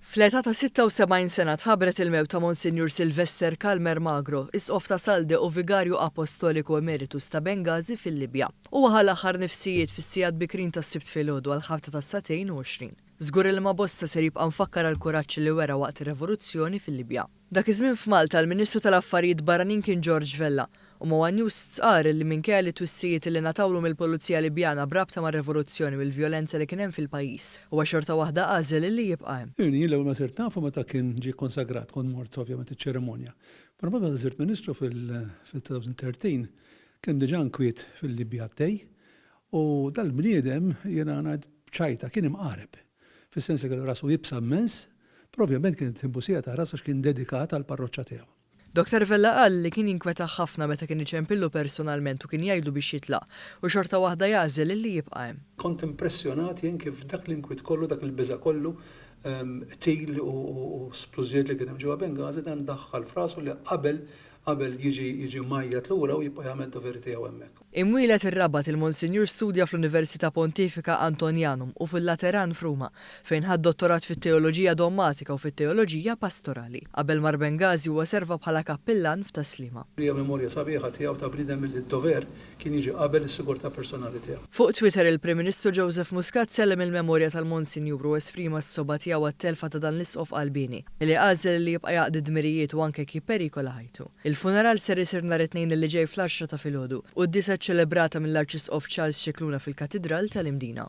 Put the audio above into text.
Fl-età ta' 76 sena tħabbret il-mewt ta' Monsinjur Sylvester Kalmer Magro, isqof ta' Salde u vigarju apostoliku emeritus ta' Bengazi fil-Libja. U għal aħħar nifsijiet fis-sijad bikrin ta' sibt filgħodu għal ħabta ta' 22. Żgur il ma bosta ser jibqa' mfakkar għal kuraġġ li wera waqt ir-revoluzzjoni fil-Libja. Dak iż-żmien f'Malta l-Ministru tal-Affarijiet Barranin kien George Vella u ma' News tsqar li minkejja li twissijiet li natawlu mill-Pulizija Libjana brabta mar-revoluzzjoni u l-vjolenza li kien hemm fil-pajjiż huwa xorta waħda għażel li jibqa' hemm. Jien l-ewwel ma sirt nafu meta kien ġie konsagrat kont mort ovvjament iċ-ċerimonja. Però meta sirt Ministru fil-2013 kien diġà nkwiet fil-Libja għaddej u dal-bniedem jiena ngħid b'ċajta kien imqareb. Fis-sens li kellu rasu jibsa immens, però ovvjament kienet imbusija ta' ras għax kien dedikat għall parroċċa tiegħu. Dr. Vella qal li kien jinkweta ħafna meta kien iċempillu personalment u kien jgħidlu biex jitlaq u xorta waħda jażel li jibqa' hemm. Kont impressjonat jien kif dak l-inkwiet kollu, dak il-biża' kollu, til u splużijiet li kien hemm ġewwa Bengazi dan daħħal f'rasu li qabel jiġi majjat lura u jibqa' jagħmel doveri tiegħu hemmhekk. Imwielet ir-Rabat il-Monsinjur studja fl-Università Pontifika Antonianum u fil-Lateran f'Ruma fejn ħad dottorat fit-teoloġija dogmatika u fit-teoloġija pastorali. Qabel mar Bengazi huwa serva bħala kappillan f'Taslima. Hija memorja sabiħa tiegħu ta' bniedem li d-dover kien jiġi qabel is-sigurtà personali tiegħu. Fuq Twitter il-Prim Ministru Joseph Muscat sellem il-memorja tal-Monsinjur u esprima s-soba tiegħu għat-telfa ta' dan l-isqof qalbini li għażel li jibqa' jaqdi dmirijiet u anke jipperikola ħajtu. Il-funeral ser isir nhar it-tnejn li ġej fl-10 ta' filgħodu u d-disa ċelebrata mill-Arċisqof Charles Scicluna fil-Katedral tal-Imdina.